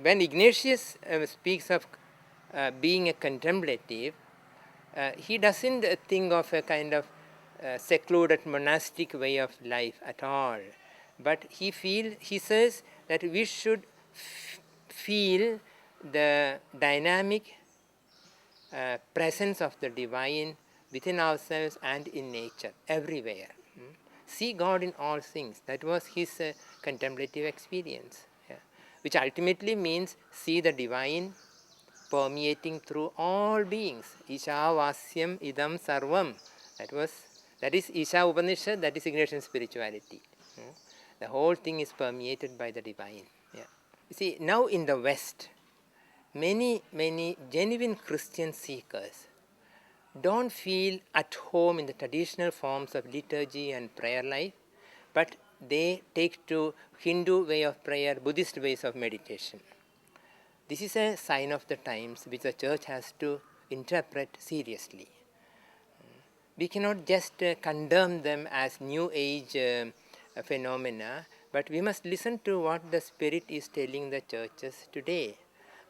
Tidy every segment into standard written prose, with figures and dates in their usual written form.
when Ignatius speaks of being a contemplative, he doesn't think of a kind of secluded monastic way of life at all. But he says that we should feel the dynamic presence of the divine within ourselves and in nature, everywhere. See God in all things. That was his contemplative experience, which ultimately means see the divine permeating through all beings. Isha Vasyam Idam Sarvam. That is Isha Upanishad, that is Ignatian spirituality. The whole thing is permeated by the divine. You see, now in the West, many genuine Christian seekers don't feel at home in the traditional forms of liturgy and prayer life, but they take to Hindu way of prayer, Buddhist ways of meditation. This is a sign of the times which the church has to interpret seriously. We cannot just condemn them as new age phenomena, but we must listen to what the Spirit is telling the churches today.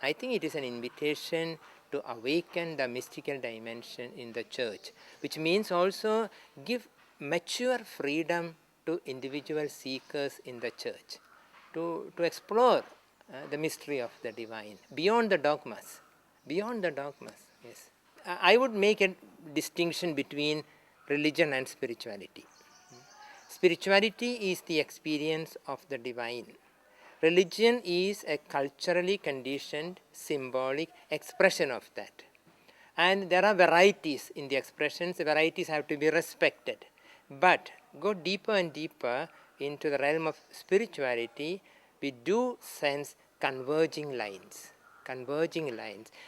I think it is an invitation to awaken the mystical dimension in the church, which means also give mature freedom to individual seekers in the church to explore the mystery of the divine beyond the dogmas. Yes. I would make a distinction between religion and spirituality. Spirituality is the experience of the divine. Religion is a culturally conditioned, symbolic expression of that. And there are varieties in the expressions. The varieties have to be respected. But go deeper and deeper into the realm of spirituality, we do sense converging lines.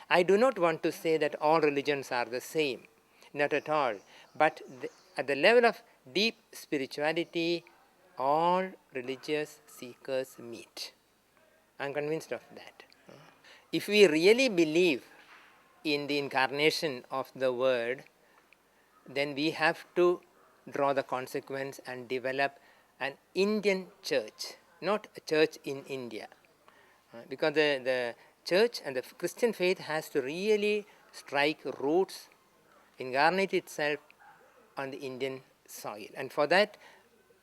I do not want to say that all religions are the same. Not at all. But at the level of deep spirituality, all religious seekers meet. I am convinced of that. If we really believe in the incarnation of the Word, then we have to draw the consequence and develop an Indian church, not a church in India. Because the church and the Christian faith has to really strike roots, incarnate itself on the Indian soil. And for that,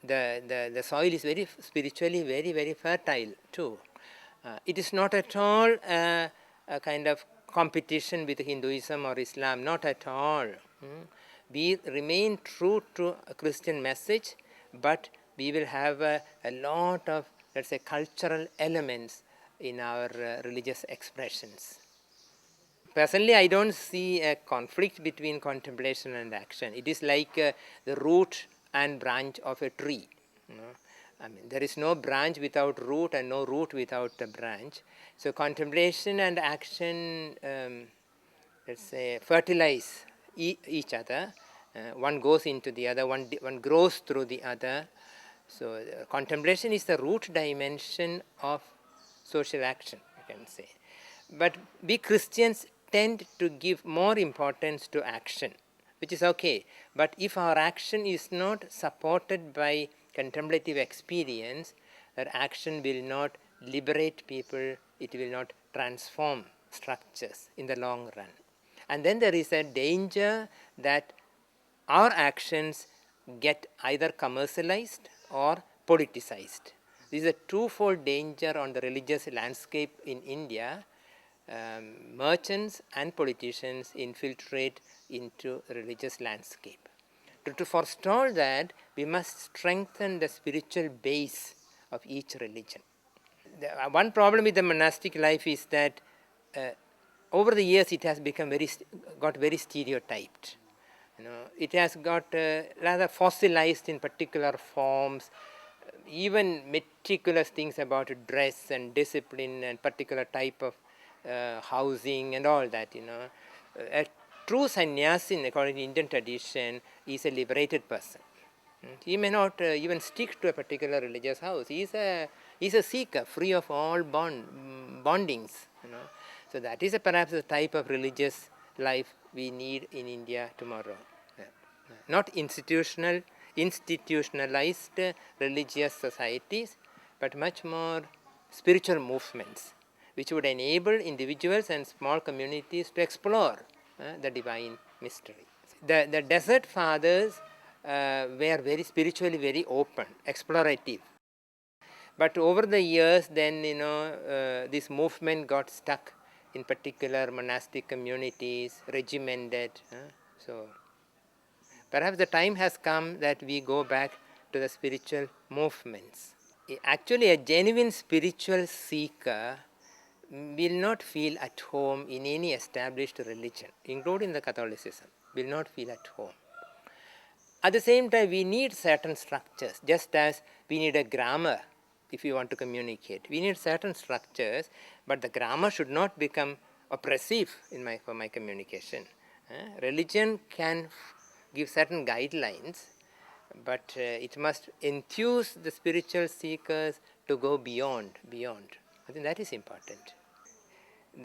the soil is very spiritually very fertile too. It is not at all a kind of competition with Hinduism or Islam, not at all. We remain true to a Christian message, but we will have a lot of, let's say, cultural elements in our religious expressions. Personally, I don't see a conflict between contemplation and action. It is like the root and branch of a tree. I mean, there is no branch without root and no root without a branch. So contemplation and action, let's say, fertilize each other. One goes into the other, one grows through the other. So contemplation is the root dimension of social action, you can say. But we Christians tend to give more importance to action, which is okay. But if our action is not supported by contemplative experience, that action will not liberate people, it will not transform structures in the long run. And then there is a danger that our actions get either commercialized or politicized. This is a twofold danger on the religious landscape in India. Merchants and politicians infiltrate into the religious landscape. To forestall that, we must strengthen the spiritual base of each religion. One problem with the monastic life is that over the years it has become got very stereotyped. It has got rather fossilized in particular forms, even meticulous things about dress and discipline and particular type of housing and all that. A true sannyasin, according to Indian tradition, is a liberated person. He may not even stick to a particular religious house. He is a seeker, free of all bondings. So that is perhaps the type of religious life we need in India tomorrow. Not institutionalized religious societies, but much more spiritual movements which would enable individuals and small communities to explore the divine mystery. The desert fathers were very spiritually very open, explorative. But over the years, then, this movement got stuck in particular monastic communities, regimented. So perhaps the time has come that we go back to the spiritual movements. Actually, a genuine spiritual seeker will not feel at home in any established religion, including the Catholicism, will not feel at home. At the same time, we need certain structures, just as we need a grammar if you want to communicate. We need certain structures, but the grammar should not become oppressive for my communication. Religion can give certain guidelines, but it must enthuse the spiritual seekers to go beyond. I think that is important.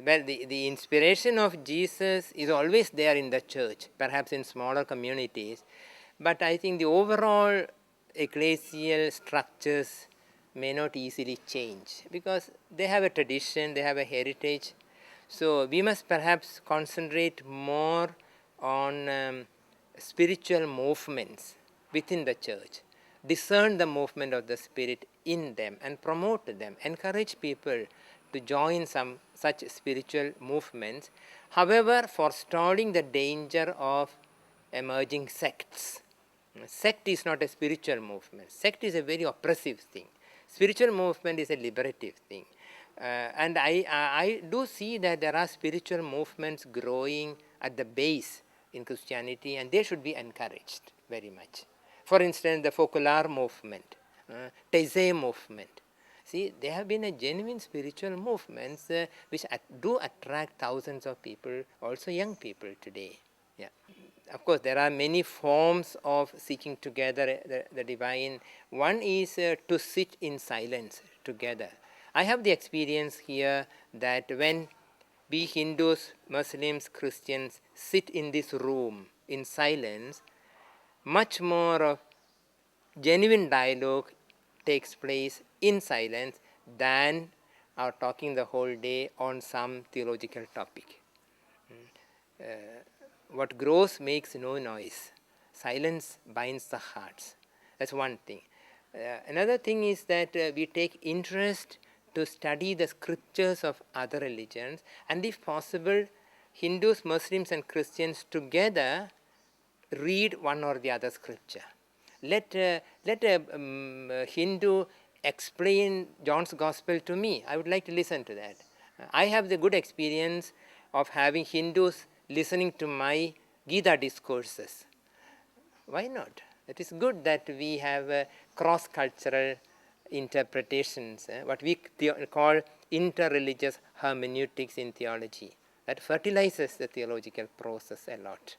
Well, the inspiration of Jesus is always there in the church, perhaps in smaller communities, but I think the overall ecclesial structures may not easily change because they have a tradition, they have a heritage. So we must perhaps concentrate more on spiritual movements within the church, discern the movement of the Spirit in them and promote them, encourage people to join some such spiritual movements, however, forestalling the danger of emerging sects. Sect is not a spiritual movement. Sect is a very oppressive thing. Spiritual movement is a liberative thing. And I do see that there are spiritual movements growing at the base in Christianity, and they should be encouraged very much. For instance, the Focolare movement, Taizé movement. See, they have been a genuine spiritual movements which do attract thousands of people, also young people today. Yeah. Of course, there are many forms of seeking together the divine. One is to sit in silence together. I have the experience here that when we Hindus, Muslims, Christians sit in this room in silence, much more of genuine dialogue takes place in silence than our talking the whole day on some theological topic. What grows makes no noise. Silence binds the hearts. That's one thing. Another thing is that we take interest to study the scriptures of other religions, and if possible, Hindus, Muslims, and Christians together read one or the other scripture. Let a Hindu explain John's Gospel to me. I would like to listen to that. I have the good experience of having Hindus listening to my Gita discourses. Why not? It is good that we have cross-cultural interpretations, what we call inter-religious hermeneutics in theology. That fertilizes the theological process a lot.